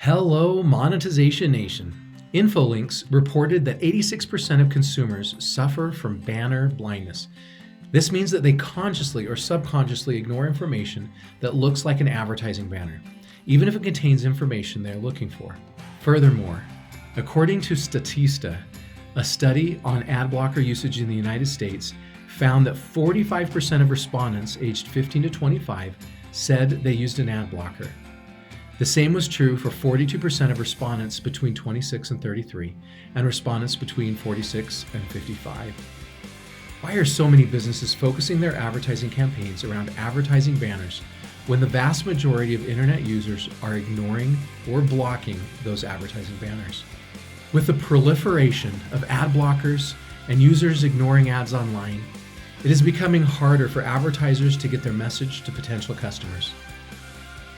Hello, Monetization Nation. Infolinks reported that 86% of consumers suffer from banner blindness. This means that they consciously or subconsciously ignore information that looks like an advertising banner, even if it contains information they're looking for. Furthermore, according to Statista, a study on ad blocker usage in the United States found that 45% of respondents aged 15 to 25 said they used an ad blocker. The same was true for 42% of respondents between 26 and 33, and respondents between 46 and 55. Why are so many businesses focusing their advertising campaigns around advertising banners when the vast majority of internet users are ignoring or blocking those advertising banners? With the proliferation of ad blockers and users ignoring ads online, it is becoming harder for advertisers to get their message to potential customers.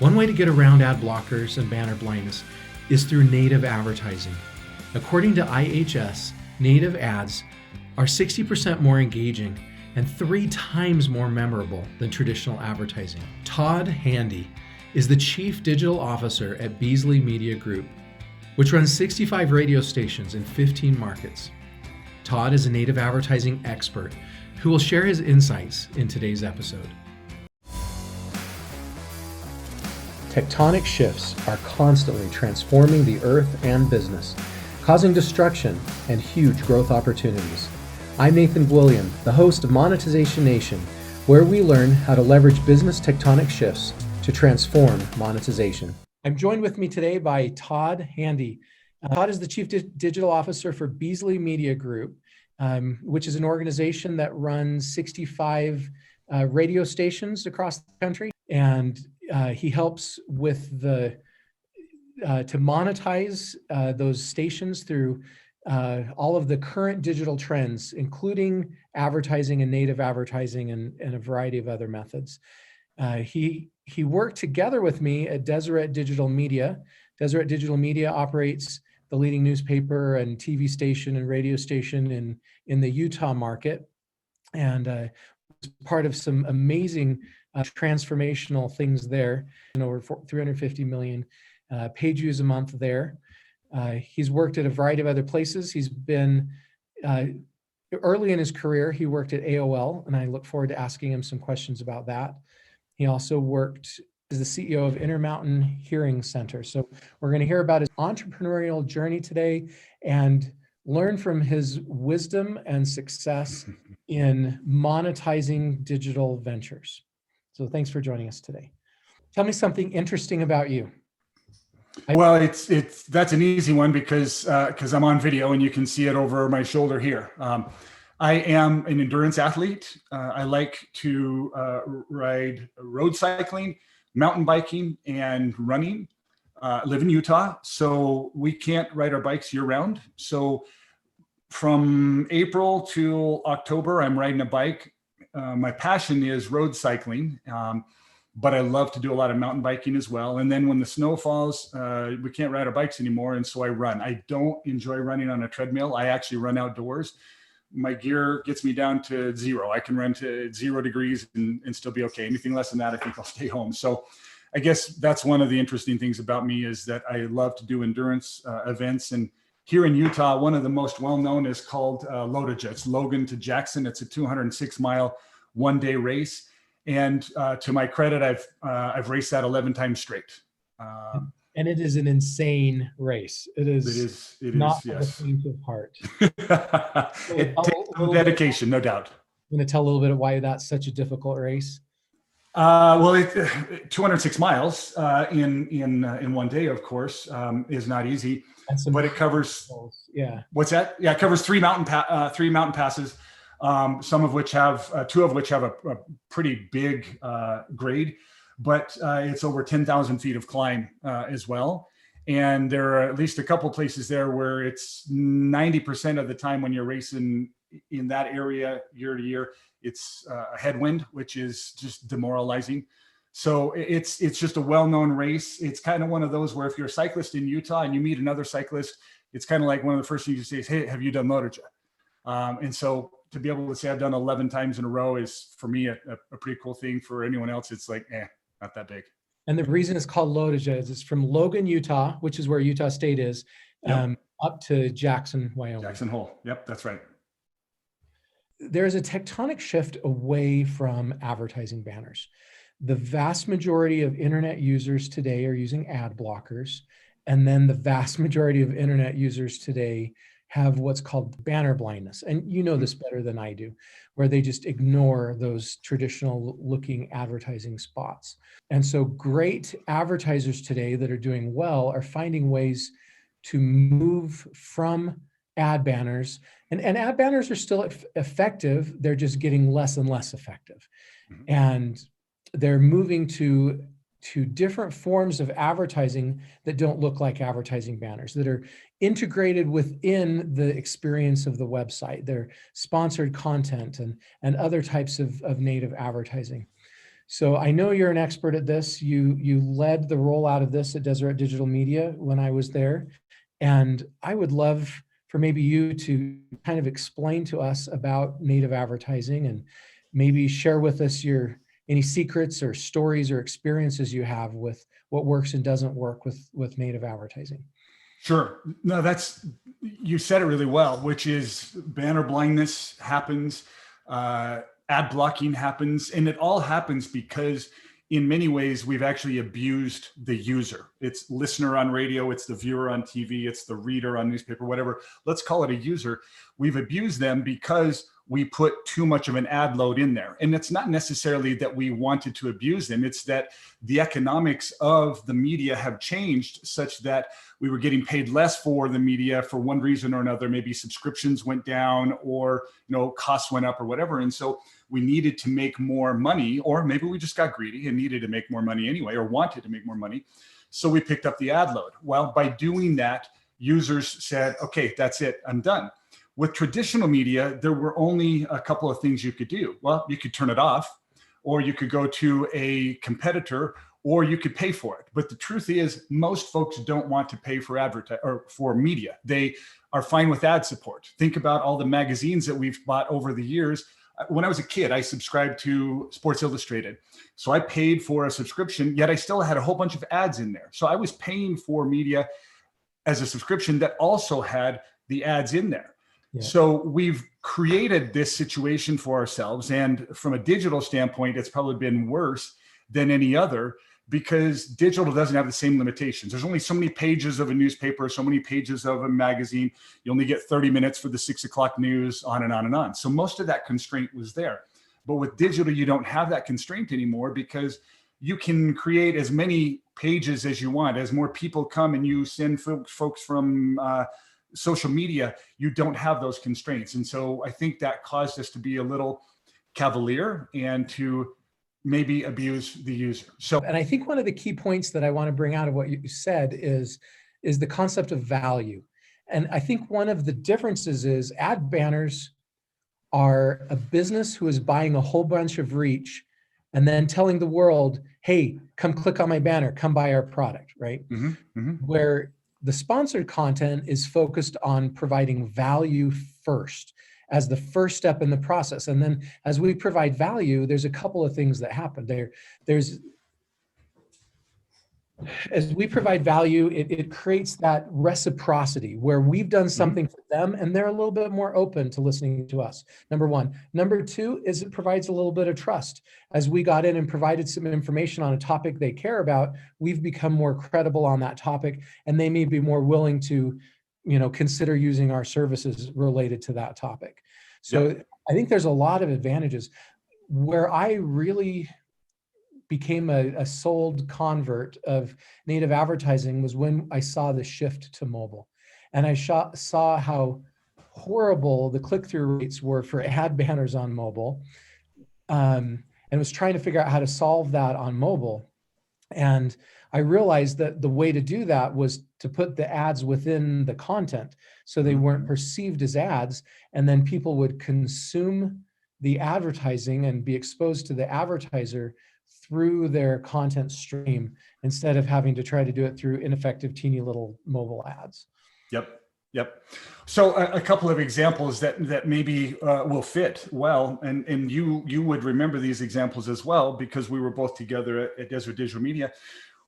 One way to get around ad blockers and banner blindness is through native advertising. According to IHS, native ads are 60% more engaging and 3 times more memorable than traditional advertising. Todd Handy is the Chief Digital Officer at Beasley Media Group, which runs 65 radio stations in 15 markets. Todd is a native advertising expert who will share his insights in today's episode. Tectonic shifts are constantly transforming the earth and business, causing destruction and huge growth opportunities. I'm Nathan William, the host of Monetization Nation, where we learn how to leverage business tectonic shifts to transform monetization. I'm joined with me today by Todd Handy. Todd is the Chief Digital Officer for Beasley Media Group, which is an organization that runs 65 radio stations across the country, and he helps with to monetize those stations through all of the current digital trends, including advertising and native advertising and a variety of other methods. He worked together with me at Deseret Digital Media. Deseret Digital Media operates the leading newspaper and TV station and radio station in the Utah market, and was part of some amazing transformational things there, and over 350 million page views a month there. He's worked at a variety of other places. He's been, early in his career, he worked at AOL, and I look forward to asking him some questions about that. He also worked as the CEO of Intermountain Hearing Center. So we're going to hear about his entrepreneurial journey today and learn from his wisdom and success in monetizing digital ventures. So thanks for joining us today. Tell me something interesting about you. Well, that's an easy one because I'm on video and you can see it over my shoulder here. I am an endurance athlete. I like to ride road cycling, mountain biking, and running. I live in Utah, so we can't ride our bikes year round. So from April to October, I'm riding a bike. My passion is road cycling, but I love to do a lot of mountain biking as well. And then when the snow falls, we can't ride our bikes anymore, and so I run. I don't enjoy running on a treadmill. I actually run outdoors. My gear gets me down to 0. I can run to 0 degrees and still be okay. Anything less than that, I think I'll stay home. So I guess that's one of the interesting things about me is that I love to do endurance events. And here in Utah, one of the most well-known is called Lotoja. It's Logan to Jackson. It's a 206-mile one-day race. And to my credit, I've raced that 11 times straight. And it is an insane race. It is not for the faint of heart. It takes some dedication, no doubt. I'm going to tell a little bit of why that's such a difficult race. Well, 206 miles in one day, of course, is not easy. But it covers. Yeah. What's that? Yeah, it covers three mountain passes. Some of which have 2 of which have a pretty big grade, but it's over 10,000 feet of climb as well. And there are at least a couple places there where it's 90% of the time when you're racing in that area year to year, it's a headwind, which is just demoralizing. So it's just a well-known race. It's kind of one of those where if you're a cyclist in Utah and you meet another cyclist, it's kind of like one of the first things you say is, "Hey, have you done Lotoja?" And so to be able to say I've done 11 times in a row is for me a pretty cool thing. For anyone else, it's like, not that big. And the reason it's called Lodija is it's from Logan, Utah, which is where Utah State is, Yep. up to Jackson, Wyoming. Jackson Hole. Yep, that's right. There's a tectonic shift away from advertising banners. The vast majority of internet users today are using ad blockers. And then the vast majority of internet users today have what's called banner blindness. And you know this better than I do, where they just ignore those traditional looking advertising spots. And so great advertisers today that are doing well are finding ways to move from ad banners. And ad banners are still effective. They're just getting less and less effective. Mhm. And they're moving to different forms of advertising that don't look like advertising banners, that are integrated within the experience of the website. They're sponsored content and other types of native advertising. So I know you're an expert at this. You led the rollout of this at Deseret Digital Media when I was there. And I would love for maybe you to kind of explain to us about native advertising and maybe share with us any secrets or stories or experiences you have with what works and doesn't work with native advertising. Sure. No, you said it really well, which is banner blindness happens, ad blocking happens, and it all happens because in many ways we've actually abused the user. It's listener on radio, it's the viewer on TV, it's the reader on newspaper, whatever. Let's call it a user. We've abused them because we put too much of an ad load in there. And it's not necessarily that we wanted to abuse them. It's that the economics of the media have changed such that we were getting paid less for the media for one reason or another. Maybe subscriptions went down or costs went up or whatever. And so we needed to make more money, or maybe we just got greedy and needed to make more money anyway, or wanted to make more money. So we picked up the ad load. Well, by doing that, users said, okay, that's it, I'm done. With traditional media, there were only a couple of things you could do. Well, you could turn it off, or you could go to a competitor, or you could pay for it. But the truth is, most folks don't want to pay for for media. They are fine with ad support. Think about all the magazines that we've bought over the years. When I was a kid, I subscribed to Sports Illustrated. So I paid for a subscription, yet I still had a whole bunch of ads in there. So I was paying for media as a subscription that also had the ads in there. Yeah. So we've created this situation for ourselves. And from a digital standpoint, it's probably been worse than any other because digital doesn't have the same limitations. There's only so many pages of a newspaper, so many pages of a magazine. You only get 30 minutes for the 6 o'clock news, on and on and on. So most of that constraint was there. But with digital, you don't have that constraint anymore because you can create as many pages as you want. As more people come and you send folks from social media, you don't have those constraints. And so I think that caused us to be a little cavalier and to maybe abuse the user. And I think one of the key points that I want to bring out of what you said is the concept of value. And I think one of the differences is ad banners are a business who is buying a whole bunch of reach and then telling the world, hey, come click on my banner, come buy our product, right? Mm-hmm, mm-hmm. Where the sponsored content is focused on providing value first as the first step in the process. And then as we provide value, there's a couple of things that happen as we provide value, it creates that reciprocity where we've done something for them and they're a little bit more open to listening to us. Number one. Number two is it provides a little bit of trust. As we got in and provided some information on a topic they care about, we've become more credible on that topic and they may be more willing to, consider using our services related to that topic. So yep. I think there's a lot of advantages. Where I really became a sold convert of native advertising was when I saw the shift to mobile. And I saw how horrible the click-through rates were for ad banners on mobile, and was trying to figure out how to solve that on mobile. And I realized that the way to do that was to put the ads within the content so they weren't perceived as ads, and then people would consume the advertising and be exposed to the advertiser through their content stream instead of having to try to do it through ineffective, teeny little mobile ads. Yep. Yep. So a couple of examples that maybe will fit well, and you would remember these examples as well, because we were both together at Desert Digital Media.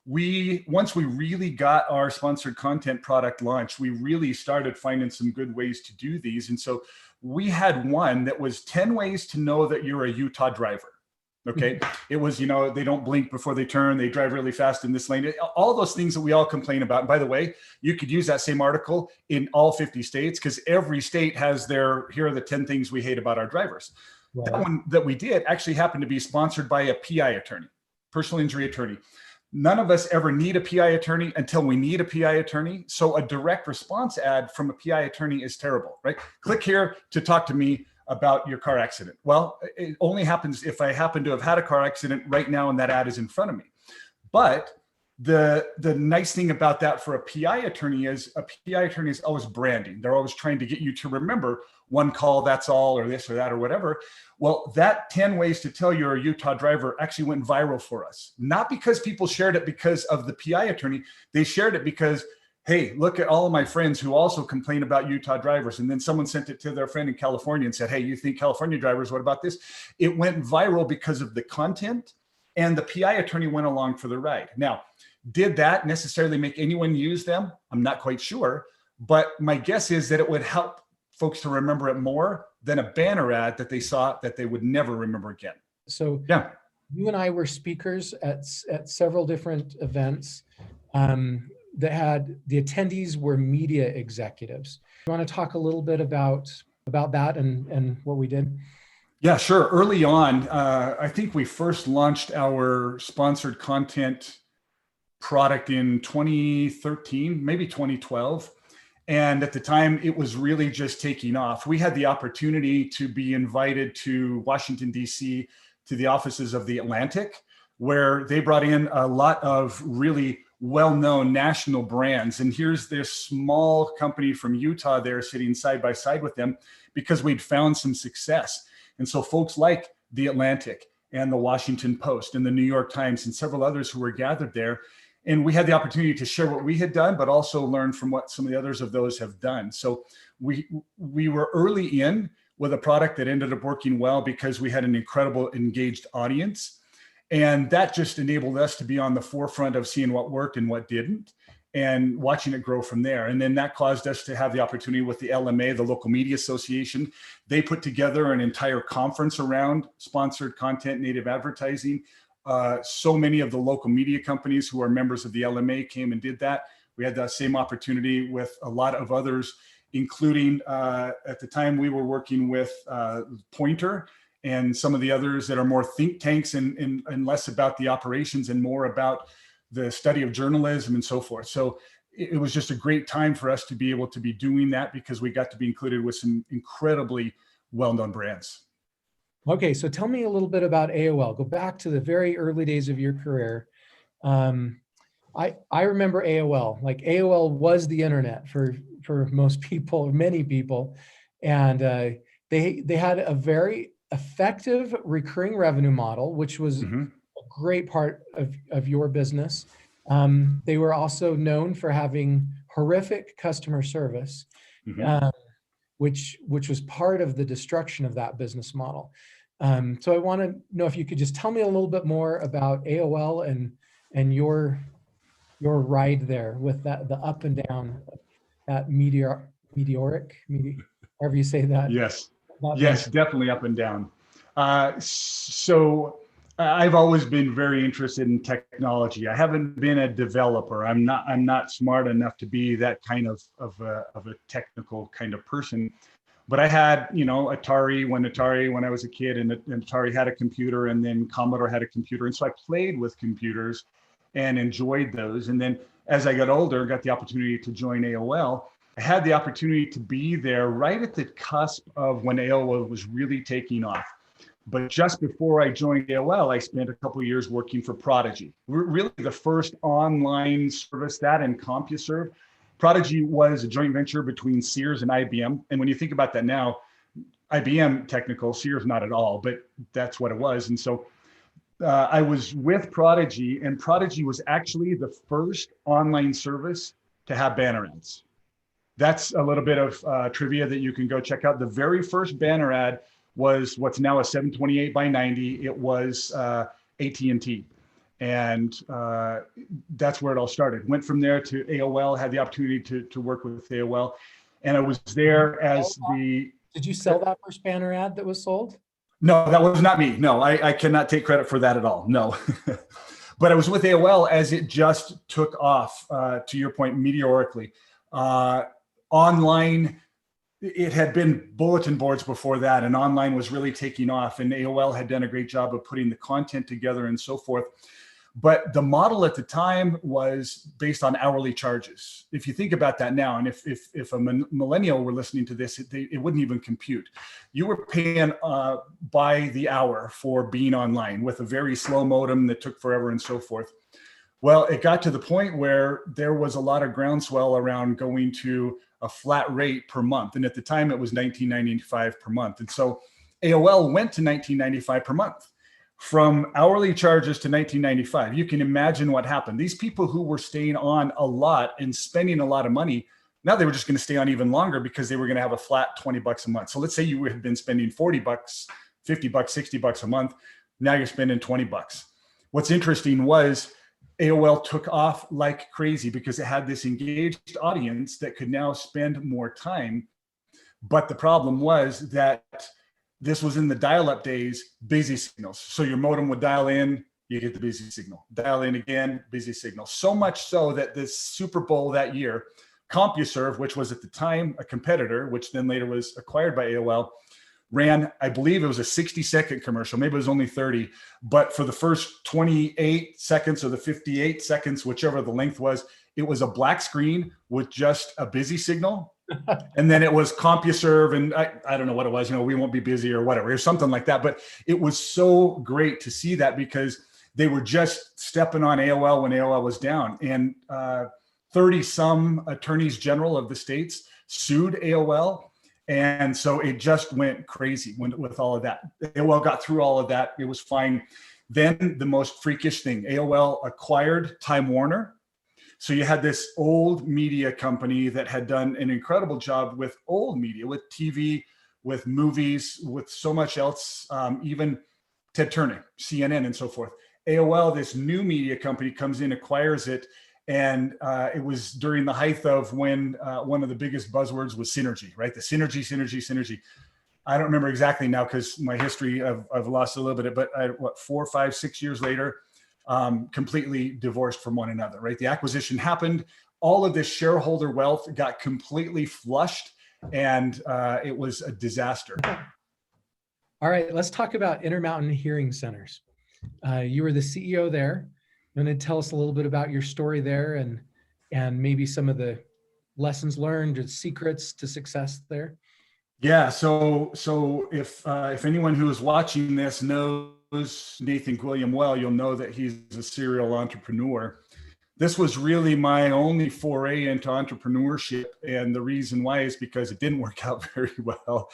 Once we really got our sponsored content product launched, we really started finding some good ways to do these. And so we had one that was 10 ways to know that you're a Utah driver. Okay. It was, they don't blink before they turn, they drive really fast in this lane, all those things that we all complain about. And by the way, you could use that same article in all 50 states, because every state has here are the 10 things we hate about our drivers. Right. That one that we did actually happened to be sponsored by a PI attorney, personal injury attorney. None of us ever need a PI attorney until we need a PI attorney. So a direct response ad from a PI attorney is terrible, right? Click here to talk to me about your car accident. Well, it only happens if I happen to have had a car accident right now and that ad is in front of me. But the nice thing about that for a PI attorney is always branding. They're always trying to get you to remember one call, that's all, or this or that or whatever. Well, that 10 ways to tell you're a Utah driver actually went viral for us. Not because people shared it because of the PI attorney. They shared it because, hey, look at all of my friends who also complain about Utah drivers. And then someone sent it to their friend in California and said, hey, you think California drivers, what about this? It went viral because of the content, and the PI attorney went along for the ride. Now, did that necessarily make anyone use them? I'm not quite sure, but my guess is that it would help folks to remember it more than a banner ad that they saw that they would never remember again. So yeah, you and I were speakers at several different events. That had the attendees were media executives. You want to talk a little bit about that and what we did? Yeah, sure. Early on, I think we first launched our sponsored content product in 2013, maybe 2012. And at the time, it was really just taking off. We had the opportunity to be invited to Washington, D.C., to the offices of the Atlantic, where they brought in a lot of really well-known national brands. And here's this small company from Utah there sitting side by side with them because we'd found some success. And so folks like the Atlantic and the Washington Post and the New York Times and several others who were gathered there. And we had the opportunity to share what we had done, but also learn from what some of the others of those have done. So we were early in with a product that ended up working well because we had an incredible engaged audience. And that just enabled us to be on the forefront of seeing what worked and what didn't, and watching it grow from there. And then that caused us to have the opportunity with the LMA, the Local Media Association. They put together an entire conference around sponsored content, native advertising. So many of the local media companies who are members of the LMA came and did that. We had that same opportunity with a lot of others, including at the time we were working with Pointer and some of the others that are more think tanks and less about the operations and more about the study of journalism and so forth. So it was just a great time for us to be able to be doing that because we got to be included with some incredibly well-known brands. Okay, so tell me a little bit about AOL. Go back to the very early days of your career. I remember AOL. Like AOL was the internet for most people, many people, and they had a very effective recurring revenue model, which was a great part of your business. They were also known for having horrific customer service, which was part of the destruction of that business model. So I want to know if you could just tell me a little bit more about AOL and your ride there with the up and down, that meteoric, however you say that. Yes. Yes, definitely up and down. So I've always been very interested in technology. I haven't been a developer. I'm not smart enough to be that kind of a technical kind of person. But I had, Atari when I was a kid, and Atari had a computer, and then Commodore had a computer. And so I played with computers and enjoyed those. And then as I got older, got the opportunity to join AOL. I had the opportunity to be there right at the cusp of when AOL was really taking off. But just before I joined AOL, I spent a couple of years working for Prodigy. We're really the first online service, that and CompuServe. Prodigy was a joint venture between Sears and IBM. And when you think about that now, IBM technical, Sears not at all, but that's what it was. And so I was with Prodigy, and Prodigy was actually the first online service to have banner ads. that's a little bit of trivia that you can go check out. The very first banner ad was what's now a 728 by 90. It was AT&T. And that's where it all started. Went from there to AOL, had the opportunity to work with AOL. And I was there as the... Did you sell that first banner ad that was sold? No, that was not me. No, I cannot take credit for that at all. No. But I was with AOL as it just took off, to your point, meteorically. Online, it had been bulletin boards before that, and online was really taking off, and AOL had done a great job of putting the content together and so forth. But the model at the time was based on hourly charges. If you think about that now, and if a millennial were listening to this, it wouldn't even compute. You were paying by the hour for being online with a very slow modem that took forever and so forth. Well, it got to the point where there was a lot of groundswell around going to a flat rate per month. And at the time it was $19.95 per month. And so AOL went to $19.95 per month. From hourly charges to $19.95, you can imagine what happened. These people who were staying on a lot and spending a lot of money, now they were just going to stay on even longer because they were going to have a flat $20 a month. So let's say you had been spending $40, $50, $60 a month. Now you're spending $20. What's interesting was AOL took off like crazy because it had this engaged audience that could now spend more time. But the problem was that this was in the dial-up days, busy signals. So your modem would dial in, you get the busy signal. Dial in again, busy signal. So much so that this Super Bowl that year, CompuServe, which was at the time a competitor, which then later was acquired by AOL, ran, I believe it was a 60-second commercial. Maybe it was only 30. But for the first 28 seconds or the 58 seconds, whichever the length was, it was a black screen with just a busy signal. And then it was CompuServe, and I don't know what it was, we won't be busy or whatever, or something like that. But it was so great to see that because they were just stepping on AOL when AOL was down. And 30 some attorneys general of the states sued AOL. And so it just went crazy with all of that. AOL got through all of that. It was fine. Then the most freakish thing, AOL acquired Time Warner. So you had this old media company that had done an incredible job with old media, with TV, with movies, with so much else, even Tectonic, CNN, and so forth. AOL, this new media company, comes in, acquires it, and it was during the height of when one of the biggest buzzwords was synergy, right? The synergy. I don't remember exactly now because my history, I've lost a little bit, but 4, 5, 6 years later, completely divorced from one another, right? The acquisition happened. All of this shareholder wealth got completely flushed, and it was a disaster. All right, let's talk about Intermountain Hearing Centers. You were the CEO there. You want to tell us a little bit about your story there and maybe some of the lessons learned or secrets to success there? Yeah, so if anyone who is watching this knows Nathan Gwilliam well, you'll know that he's a serial entrepreneur. This was really my only foray into entrepreneurship. And the reason why is because it didn't work out very well.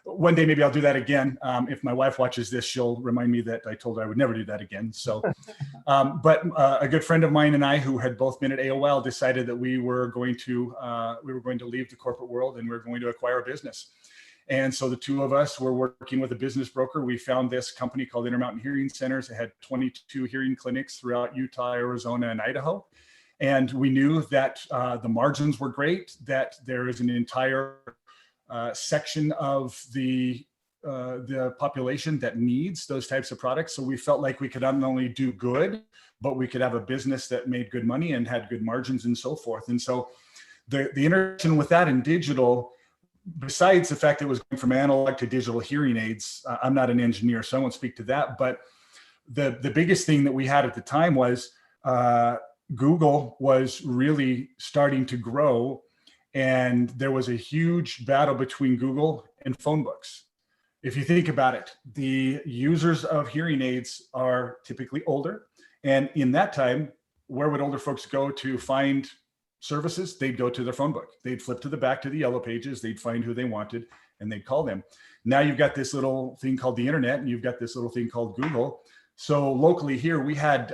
One day, maybe I'll do that again. If my wife watches this, she'll remind me that I told her I would never do that again. So, but a good friend of mine and I, who had both been at AOL, decided that we were going to leave the corporate world and we were going to acquire a business. And so the two of us were working with a business broker. We found this company called Intermountain Hearing Centers. It had 22 hearing clinics throughout Utah, Arizona, and Idaho. And we knew that the margins were great, that there is an entire section of the population that needs those types of products. So we felt like we could not only do good, but we could have a business that made good money and had good margins and so forth. And so the interaction with that in digital, besides the fact that it was going from analog to digital hearing aids, I'm not an engineer, so I won't speak to that. But the biggest thing that we had at the time was Google was really starting to grow. And there was a huge battle between Google and phone books. If you think about it, the users of hearing aids are typically older. And in that time, where would older folks go to find services? They'd go to their phone book. They'd flip to the back to the yellow pages. They'd find who they wanted and they'd call them. Now you've got this little thing called the internet, and you've got this little thing called Google. So locally here, we had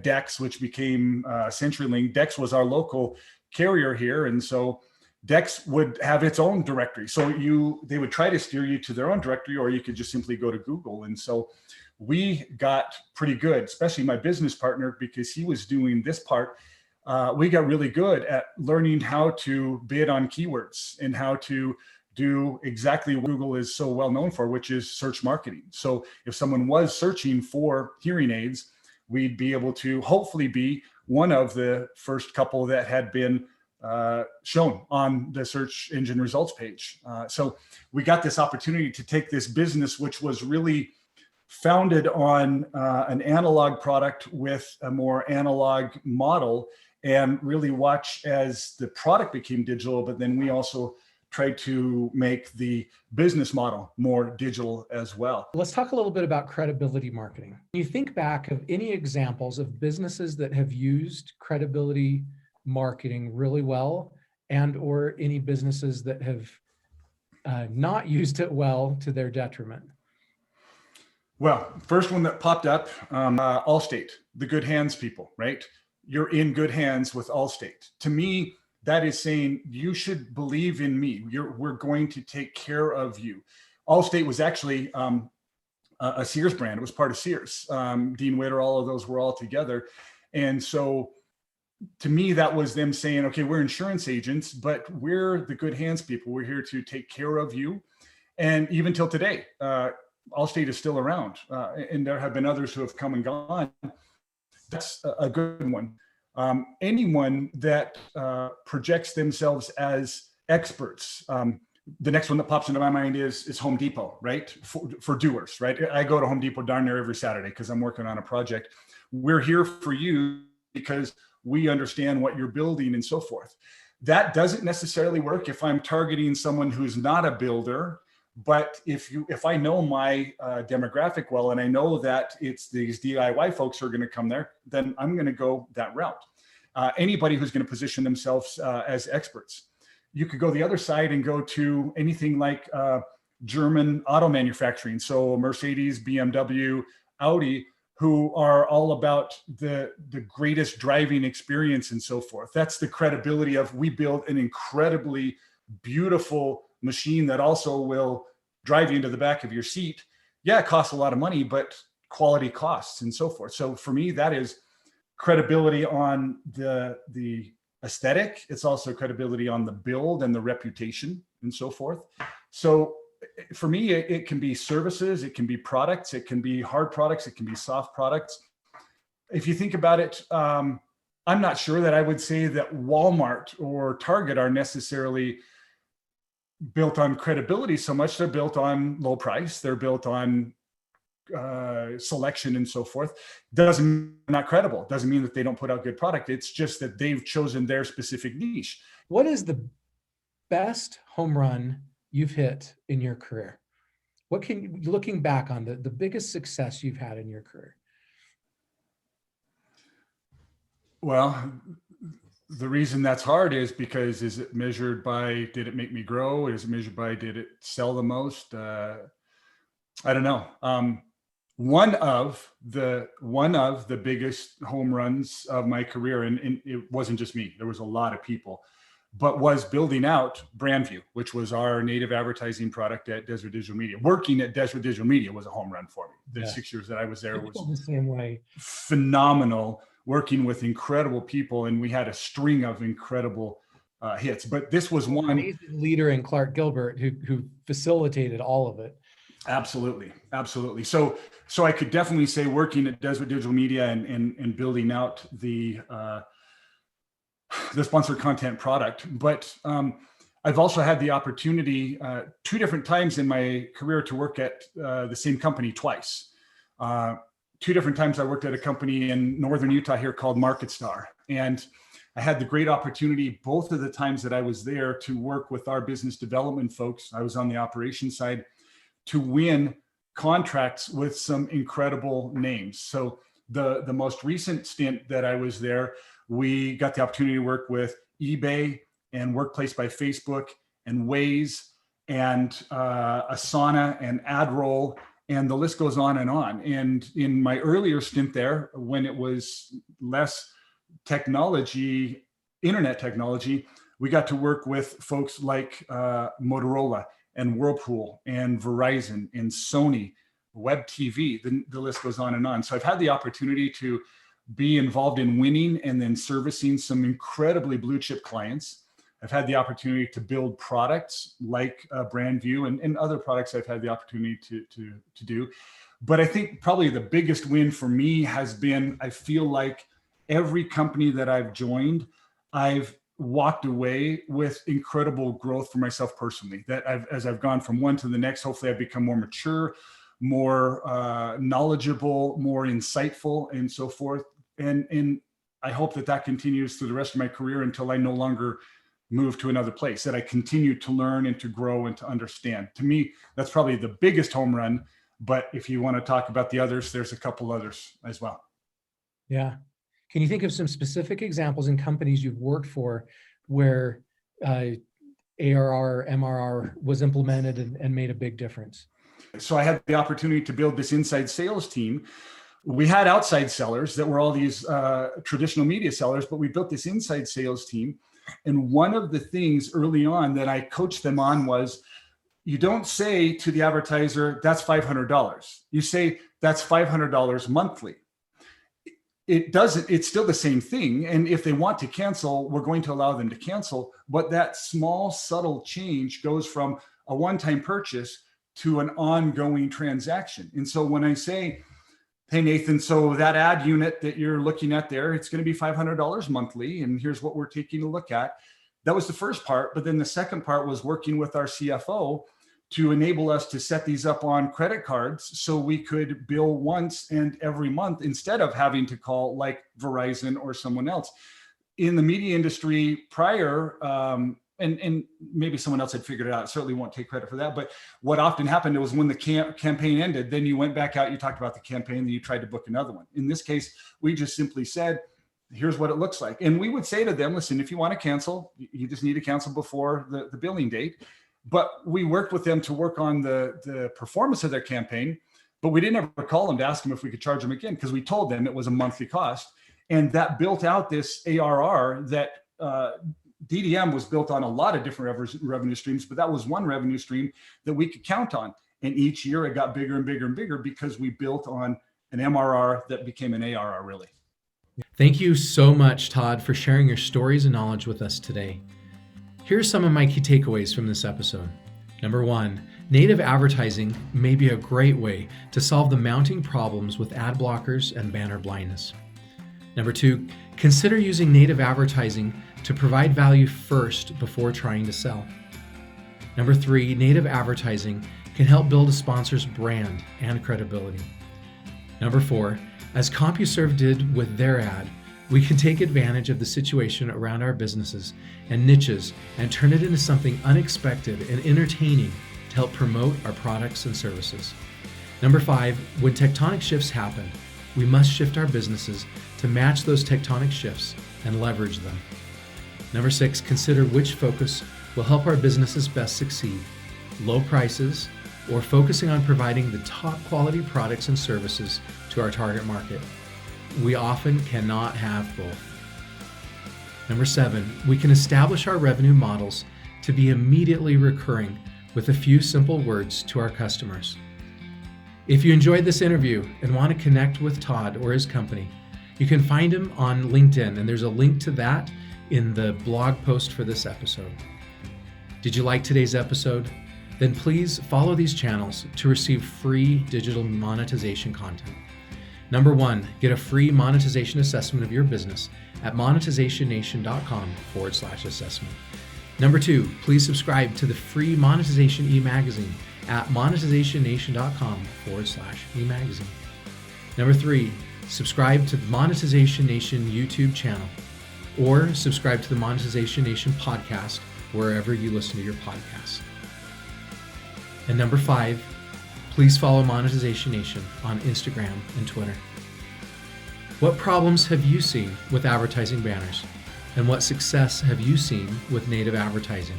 Dex, which became CenturyLink. Dex was our local carrier here. And so Dex would have its own directory. So they would try to steer you to their own directory, or you could just simply go to Google. And so we got pretty good, especially my business partner, because he was doing this part. We got really good at learning how to bid on keywords and how to do exactly what Google is so well known for, which is search marketing. So if someone was searching for hearing aids, we'd be able to hopefully be one of the first couple that had been shown on the search engine results page. So we got this opportunity to take this business, which was really founded on an analog product with a more analog model, and really watch as the product became digital, but then we also tried to make the business model more digital as well. Let's talk a little bit about credibility marketing. Can you think back of any examples of businesses that have used credibility marketing really well, and or any businesses that have not used it well to their detriment? Well, first one that popped up, Allstate, the good hands people, right? You're in good hands with Allstate. To me, that is saying you should believe in me. We're going to take care of you. Allstate was actually a Sears brand. It was part of Sears. Dean Witter, all of those were all together. And so to me, that was them saying, okay, we're insurance agents, but we're the good hands people. We're here to take care of you. And even till today, Allstate is still around. And there have been others who have come and gone. That's a good one. Anyone that projects themselves as experts. The next one that pops into my mind is Home Depot, right? For doers, right? I go to Home Depot darn near every Saturday because I'm working on a project. We're here for you because we understand what you're building and so forth. That doesn't necessarily work if I'm targeting someone who's not a builder. But if I know my demographic well, and I know that it's these DIY folks who are going to come there, then I'm going to go that route. Anybody who's going to position themselves as experts. You could go the other side and go to anything like German auto manufacturing. So Mercedes, BMW, Audi, who are all about the greatest driving experience and so forth. That's the credibility of, we build an incredibly beautiful machine that also will drive you into the back of your seat. Yeah, it costs a lot of money, but quality costs and so forth. So for me, that is credibility on the aesthetic. It's also credibility on the build and the reputation and so forth. So for me, it can be services, it can be products, it can be hard products, it can be soft products. If you think about it, I'm not sure that I would say that Walmart or Target are necessarily built on credibility so much. They're built on low price. They're built on selection and so forth. Doesn't mean they're not credible. Doesn't mean that they don't put out good product. It's just that they've chosen their specific niche. What is the best home run you've hit in your career? What can you, looking back on the biggest success you've had in your career? Well, the reason that's hard is because, is it measured by, did it make me grow? Is it measured by, did it sell the most? I don't know. One of the biggest home runs of my career, and it wasn't just me, there was a lot of people, but was building out Brandview, which was our native advertising product at Desert Digital Media. Working at Desert Digital Media was a home run for me. The 6 years that I was there was the same way. Phenomenal, working with incredible people, and we had a string of incredible hits. But this was one amazing leader in Clark Gilbert who facilitated all of it. Absolutely. Absolutely. So I could definitely say working at Desert Digital Media and building out the sponsored content product. But I've also had the opportunity 2 different times in my career to work at the same company twice. 2 different times I worked at a company in Northern Utah here called MarketStar. And I had the great opportunity both of the times that I was there to work with our business development folks. I was on the operations side, to win contracts with some incredible names. So the most recent stint that I was there, we got the opportunity to work with eBay and Workplace by Facebook and Waze and Asana and AdRoll, and the list goes on and on. And in my earlier stint there, when it was less technology, internet technology, We got to work with folks like Motorola and Whirlpool and Verizon and Sony, Web TV, the list goes on and on. So I've had the opportunity to be involved in winning and then servicing some incredibly blue chip clients. I've had the opportunity to build products like BrandView and other products I've had the opportunity to do. But I think probably the biggest win for me has been, I feel like every company that I've joined, I've walked away with incredible growth for myself personally. That as I've gone from one to the next, hopefully I've become more mature, more knowledgeable, more insightful, and so forth. And I hope that continues through the rest of my career until I no longer move to another place, that I continue to learn and to grow and to understand. To me, that's probably the biggest home run. But if you want to talk about the others, there's a couple others as well. Yeah. Can you think of some specific examples in companies you've worked for where ARR, MRR was implemented and made a big difference? So I had the opportunity to build this inside sales team. We had outside sellers that were all these traditional media sellers, but we built this inside sales team. And one of the things early on that I coached them on was, you don't say to the advertiser, that's $500. You say, that's $500 monthly. It's still the same thing. And if they want to cancel, we're going to allow them to cancel. But that small, subtle change goes from a one-time purchase to an ongoing transaction. And so when I say, hey, Nathan, so that ad unit that you're looking at there, it's going to be $500 monthly. And here's what we're taking a look at. That was the first part. But then the second part was working with our CFO to enable us to set these up on credit cards so we could bill once and every month instead of having to call like Verizon or someone else. In the media industry prior, and maybe someone else had figured it out, certainly won't take credit for that, but what often happened was when the campaign ended, then you went back out, you talked about the campaign, then you tried to book another one. In this case, we just simply said, here's what it looks like. And we would say to them, listen, if you want to cancel, you just need to cancel before the billing date. But we worked with them to work on the performance of their campaign, but we didn't ever call them to ask them if we could charge them again, because we told them it was a monthly cost. And that built out this ARR that DDM was built on a lot of different revenue streams, but that was one revenue stream that we could count on. And each year it got bigger and bigger and bigger because we built on an MRR that became an ARR, really. Thank you so much, Todd, for sharing your stories and knowledge with us today. Here are some of my key takeaways from this episode. Number one, native advertising may be a great way to solve the mounting problems with ad blockers and banner blindness. Number two, consider using native advertising to provide value first before trying to sell. Number three, native advertising can help build a sponsor's brand and credibility. Number four, as CompuServe did with their ad, we can take advantage of the situation around our businesses and niches and turn it into something unexpected and entertaining to help promote our products and services. Number five, when tectonic shifts happen, we must shift our businesses to match those tectonic shifts and leverage them. Number six, consider which focus will help our businesses best succeed: low prices or focusing on providing the top quality products and services to our target market. We often cannot have both. Number seven, we can establish our revenue models to be immediately recurring with a few simple words to our customers. If you enjoyed this interview and want to connect with Todd or his company, you can find him on LinkedIn, and there's a link to that in the blog post for this episode. Did you like today's episode? Then please follow these channels to receive free digital monetization content. Number one, get a free monetization assessment of your business at monetizationnation.com/assessment. Number two, please subscribe to the free monetization e-magazine at monetizationnation.com/e-magazine. Number three, subscribe to the Monetization Nation YouTube channel or subscribe to the Monetization Nation podcast wherever you listen to your podcasts. And number five, please follow Monetization Nation on Instagram and Twitter. What problems have you seen with advertising banners? And what success have you seen with native advertising?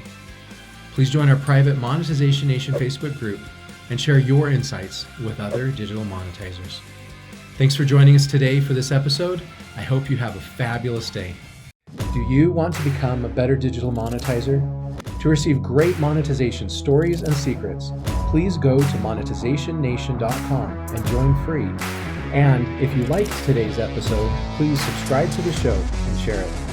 Please join our private Monetization Nation Facebook group and share your insights with other digital monetizers. Thanks for joining us today for this episode. I hope you have a fabulous day. Do you want to become a better digital monetizer? To receive great monetization stories and secrets, please go to monetizationnation.com and join free. And if you liked today's episode, please subscribe to the show and share it.